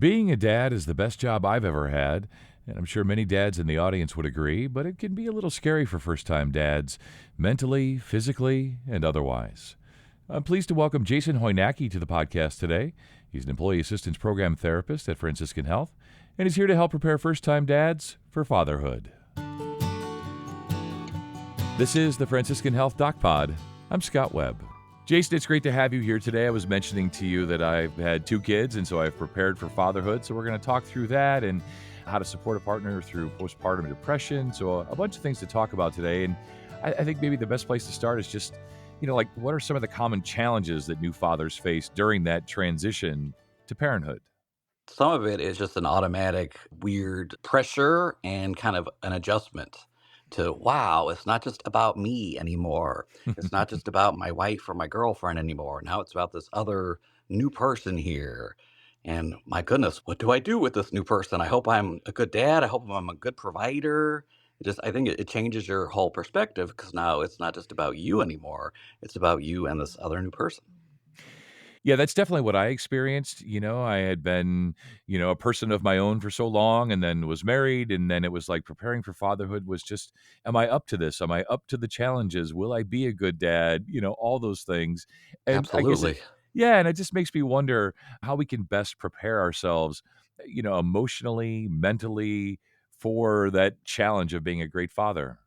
Being a dad is the best job I've ever had, and I'm sure many dads in the audience would agree, but it can be a little scary for first time dads, mentally, physically, and otherwise. I'm pleased to welcome Jason Hojnacki to the podcast today. He's an employee assistance program therapist at Franciscan Health, and he's here to help prepare first time dads for fatherhood. This is the Franciscan Health DocPod. I'm Scott Webb. Jason, it's great to have you here today. I was mentioning to you that I've had 2 kids, and so I've prepared for fatherhood. So we're going to talk through that and how to support a partner through postpartum depression. So a bunch of things to talk about today. And I think maybe the best place to start is just, what are some of the common challenges that new fathers face during that transition to parenthood? Some of it is just an automatic weird pressure and kind of an adjustment to, wow, it's not just about me anymore. It's not just about my wife or my girlfriend anymore. Now it's about this other new person here. And my goodness, what do I do with this new person? I hope I'm a good dad. I hope I'm a good provider. I think it changes your whole perspective because now it's not just about you anymore. It's about you and this other new person. Yeah, that's definitely what I experienced. I had been, a person of my own for so long and then was married. And then it was like preparing for fatherhood was just, am I up to this? Am I up to the challenges? Will I be a good dad? All those things. And I guess Absolutely. yeah, and it just makes me wonder how we can best prepare ourselves, emotionally, mentally for that challenge of being a great father.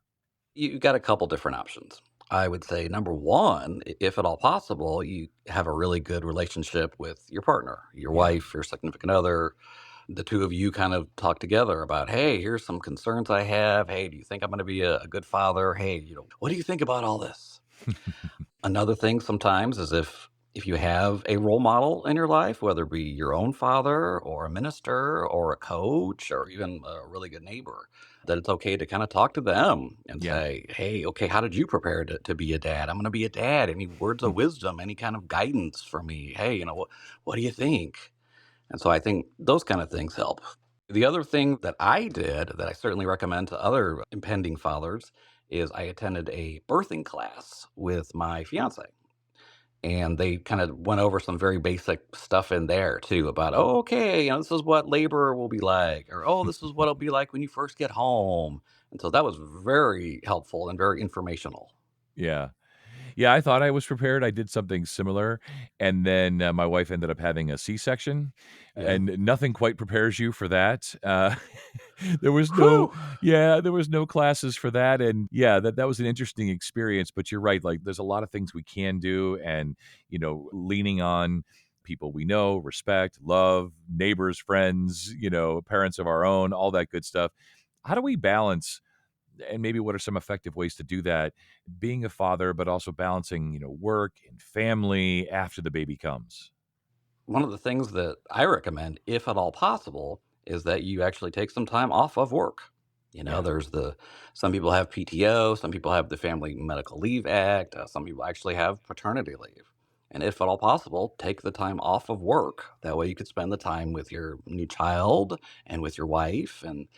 You got a couple different options. I would say number one, if at all possible, you have a really good relationship with your partner, your Yeah. wife, your significant other. The two of you kind of talk together about, hey, here's some concerns I have. Hey, do you think I'm going to be a good father? Hey, what do you think about all this? Another thing sometimes is if you have a role model in your life, whether it be your own father or a minister or a coach or even a really good neighbor, that it's okay to kind of talk to them and Yeah. say, hey, okay, how did you prepare to be a dad? I'm going to be a dad. Any words of wisdom, any kind of guidance for me? Hey, what do you think? And so I think those kind of things help. The other thing that I did that I certainly recommend to other impending fathers is I attended a birthing class with my fiance. And they kind of went over some very basic stuff in there too about, oh, okay, this is what labor will be like, or oh, this is what it'll be like when you first get home. And so that was very helpful and very informational. Yeah. Yeah, I thought I was prepared. I did something similar, and then, my wife ended up having a C-section, Yeah. and nothing quite prepares you for that. There was no Whew. yeah, there was no classes for that, and, yeah, that was an interesting experience, but you're right, like, there's a lot of things we can do and, leaning on people we know, respect, love, neighbors, friends, parents of our own, all that good stuff. How do we balance and maybe what are some effective ways to do that being a father but also balancing work and family after the baby comes? One of the things that I recommend, if at all possible, is that you actually take some time off of work. Yeah. There's some people have PTO, some people have the Family Medical Leave Act, some people actually have paternity leave. And if at all possible, take the time off of work. That way you could spend the time with your new child and with your wife and,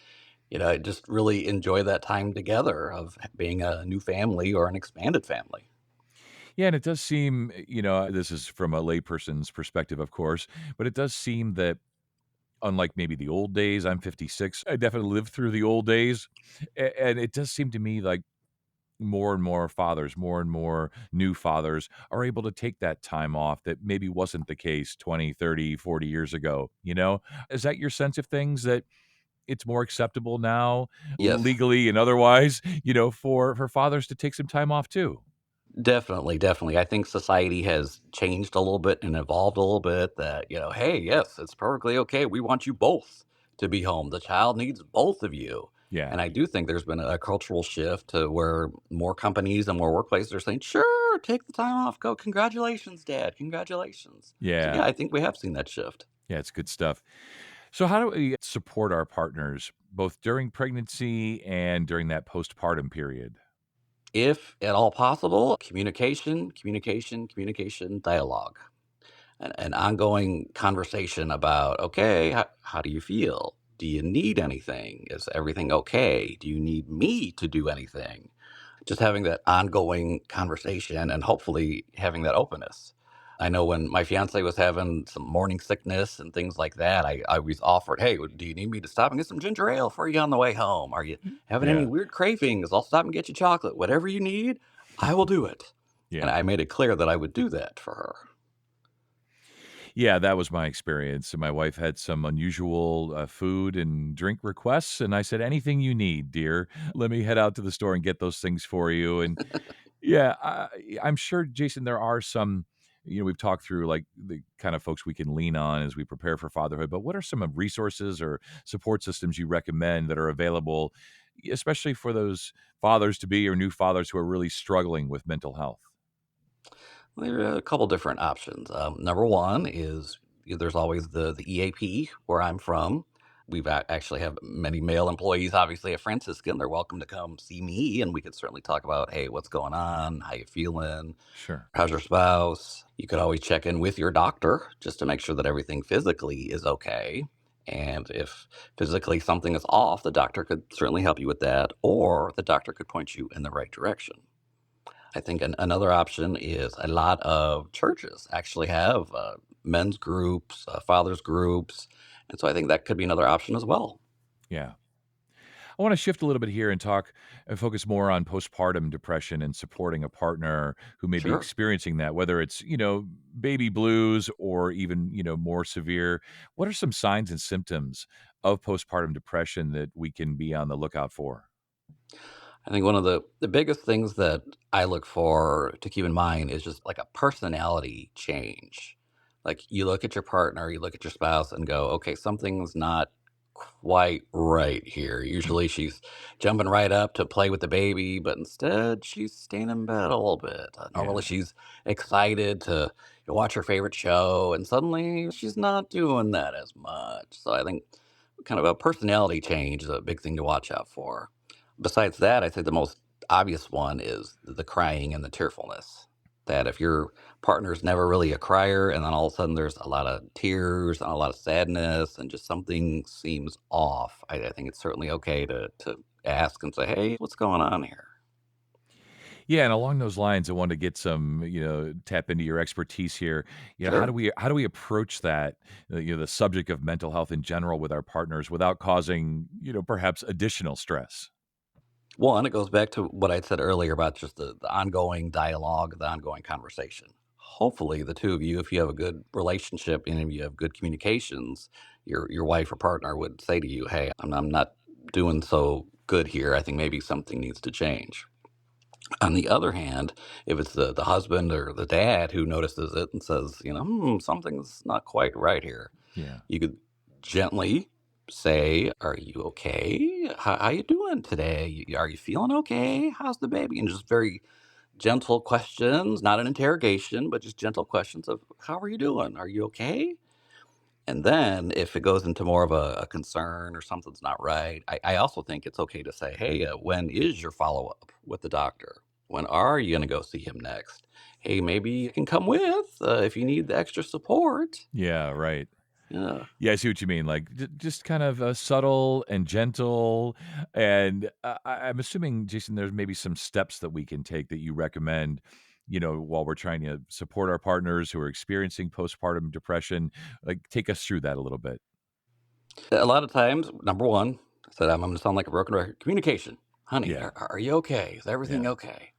just really enjoy that time together of being a new family or an expanded family. Yeah, and it does seem, this is from a layperson's perspective, of course, but it does seem that unlike maybe the old days, I'm 56, I definitely lived through the old days, and it does seem to me like more and more fathers, more and more new fathers are able to take that time off that maybe wasn't the case 20, 30, 40 years ago, Is that your sense of things that it's more acceptable now, Yes. legally and otherwise, for fathers to take some time off too? Definitely, definitely. I think society has changed a little bit and evolved a little bit that, hey, yes, it's perfectly okay. We want you both to be home. The child needs both of you. Yeah. And I do think there's been a cultural shift to where more companies and more workplaces are saying, sure, take the time off. Go. Congratulations, Dad. Congratulations. So, yeah, Yeah. I think we have seen that shift. Yeah, it's good stuff. So how do we support our partners both during pregnancy and during that postpartum period? If at all possible, communication, communication, communication, dialogue. An ongoing conversation about, okay, how do you feel? Do you need anything? Is everything okay? Do you need me to do anything? Just having that ongoing conversation and hopefully having that openness. I know when my fiance was having some morning sickness and things like that, I always offered, "Hey, do you need me to stop and get some ginger ale for you on the way home? Are you having any Yeah, weird cravings? I'll stop and get you chocolate. Whatever you need, I will do it." And yeah. I made it clear that I would do that for her. Yeah, that was my experience. My wife had some unusual, food and drink requests, and I said, "Anything you need, dear. Let me head out to the store and get those things for you," and yeah, I'm sure, Jason, there are some we've talked through, like, the kind of folks we can lean on as we prepare for fatherhood, but what are some of resources or support systems you recommend that are available, especially for those fathers-to-be or new fathers who are really struggling with mental health? There are a couple different options. Number one is there's always the EAP where I'm from. Actually have many male employees, obviously at Franciscan. They're welcome to come see me, and we could certainly talk about, hey, what's going on? How you feeling? Sure. How's your spouse? You could always check in with your doctor just to make sure that everything physically is okay. And if physically something is off, the doctor could certainly help you with that, or the doctor could point you in the right direction. I think another option is a lot of churches actually have men's groups, fathers groups. And so I think that could be another option as well. Yeah. I want to shift a little bit here and talk and focus more on postpartum depression and supporting a partner who may be Sure. experiencing that, whether it's, baby blues or even, more severe. What are some signs and symptoms of postpartum depression that we can be on the lookout for? I think one of the biggest things that I look for to keep in mind is just like a personality change. Like you look at your partner, you look at your spouse and go, okay, something's not quite right here. Usually she's jumping right up to play with the baby, but instead she's staying in bed a little bit. Normally Yeah. she's excited to watch her favorite show, and suddenly she's not doing that as much. So I think kind of a personality change is a big thing to watch out for. Besides that, I think the most obvious one is the crying and the tearfulness. That if your partner's never really a crier, and then all of a sudden there's a lot of tears and a lot of sadness, and just something seems off, I think it's certainly okay to ask and say, "Hey, what's going on here?" Yeah, and along those lines, I wanted to get some, tap into your expertise here. Sure. How do we approach that, the subject of mental health in general with our partners without causing, perhaps additional stress? One, it goes back to what I said earlier about just the ongoing dialogue, the ongoing conversation. Hopefully, the two of you, if you have a good relationship and if you have good communications, your wife or partner would say to you, "Hey, I'm not doing so good here. I think maybe something needs to change." On the other hand, if it's the husband or the dad who notices it and says, something's not quite right here, Yeah. you could gently say, "Are you okay? How you doing today? Are you feeling okay? How's the baby?" And just very gentle questions, not an interrogation, but just gentle questions of, "How are you doing? Are you okay?" And then if it goes into more of a concern or something's not right, I also think it's okay to say, "Hey, when is your follow up with the doctor? When are you going to go see him next? Hey, maybe you can come with if you need the extra support." Yeah, right. Yeah, Yeah, I see what you mean, like, just kind of, subtle and gentle, and I'm assuming, Jason, there's maybe some steps that we can take that you recommend, while we're trying to support our partners who are experiencing postpartum depression, like, take us through that a little bit. a lot of times, number one, I said I'm going to sound like a broken record. Communication, honey, Yeah, are you okay? Is everything yeah, okay?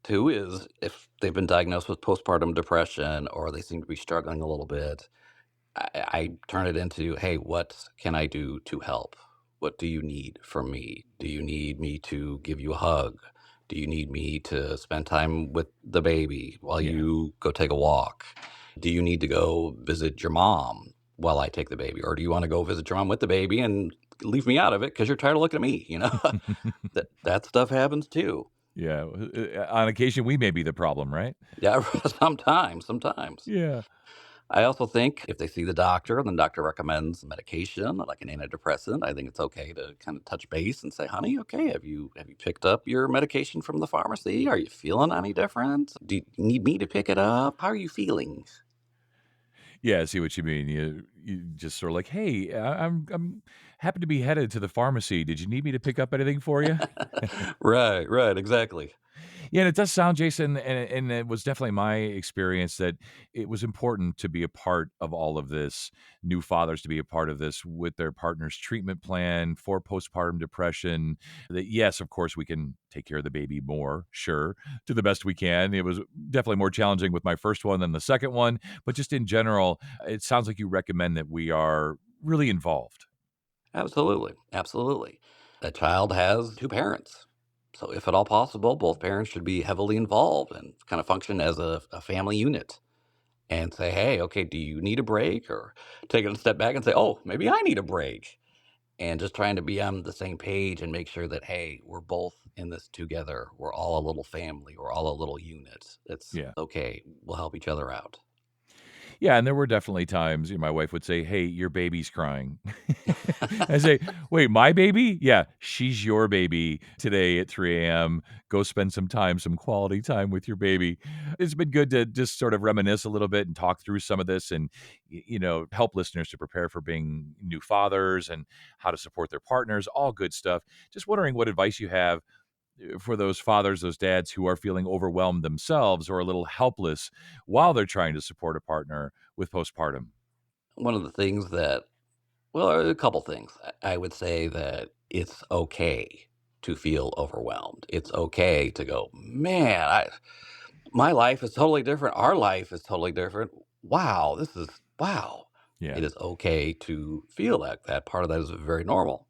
Two is if they've been diagnosed with postpartum depression or they seem to be struggling a little bit, I turn it into, hey, what can I do to help? What do you need from me? Do you need me to give you a hug? Do you need me to spend time with the baby while yeah. you go take a walk? Do you need to go visit your mom while I take the baby? Or do you want to go visit your mom with the baby and leave me out of it because you're tired of looking at me? That stuff happens too. Yeah, on occasion, we may be the problem, right? Yeah, sometimes. Yeah. I also think if they see the doctor and the doctor recommends medication like an antidepressant, I think it's okay to kind of touch base and say, "Honey, okay, have you picked up your medication from the pharmacy? Are you feeling any different? Do you need me to pick it up? How are you feeling?" Yeah, I see what you mean. You just sort of like, "Hey, I'm happy to be headed to the pharmacy. Did you need me to pick up anything for you?" Right, exactly. Yeah, and it does sound, Jason, and it was definitely my experience that it was important to be a part of all of this, new fathers to be a part of this with their partner's treatment plan for postpartum depression. That, yes, of course, we can take care of the baby more, sure, to the best we can. It was definitely more challenging with my first one than the second one, but just in general, it sounds like you recommend that we are really involved. Absolutely. Absolutely. A child has two parents. So, if at all possible, both parents should be heavily involved and kind of function as a family unit and say, hey, okay, do you need a break? Or take it a step back and say, oh, maybe I need a break. And just trying to be on the same page and make sure that, hey, we're both in this together. We're all a little family. We're all a little unit. It's Yeah. okay. We'll help each other out. Yeah, and there were definitely times, my wife would say, "Hey, your baby's crying." I say, "Wait, my baby? Yeah, she's your baby today at 3 a.m. Go spend some time, some quality time with your baby." It's been good to just sort of reminisce a little bit and talk through some of this and, help listeners to prepare for being new fathers and how to support their partners, all good stuff. Just wondering what advice you have for those fathers, those dads who are feeling overwhelmed themselves or a little helpless while they're trying to support a partner with postpartum. One of the things that, well, a couple things. I would say that it's okay to feel overwhelmed. It's okay to go, man, my life is totally different. Our life is totally different. Wow, wow. Yeah. It is okay to feel like that. Part of that is very normal.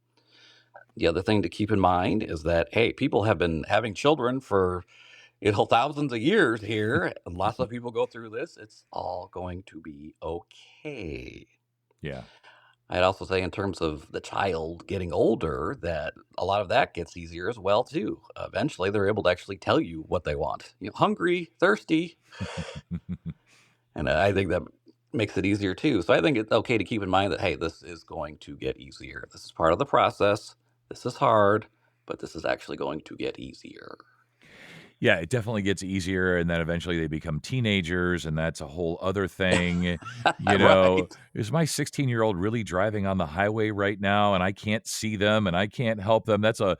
The other thing to keep in mind is that, hey, people have been having children for, thousands of years here, and lots of people go through this. It's all going to be okay. Yeah. I'd also say in terms of the child getting older, that a lot of that gets easier as well too. Eventually, they're able to actually tell you what they want. Hungry, thirsty, and I think that makes it easier too. So I think it's okay to keep in mind that, hey, this is going to get easier. This is part of the process. This is hard, but this is actually going to get easier. Yeah, it definitely gets easier, and then eventually they become teenagers, and that's a whole other thing. Right. Is my 16-year-old really driving on the highway right now, and I can't see them, and I can't help them? That's a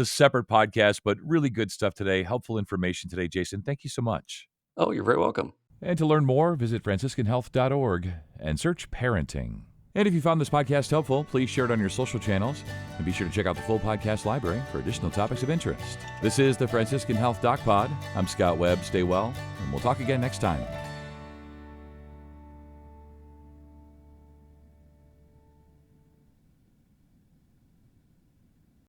separate podcast, but really good stuff today. Helpful information today, Jason. Thank you so much. Oh, you're very welcome. And to learn more, visit franciscanhealth.org and search parenting. And if you found this podcast helpful, please share it on your social channels and be sure to check out the full podcast library for additional topics of interest. This is the Franciscan Health DocPod. I'm Scott Webb. Stay well, and we'll talk again next time.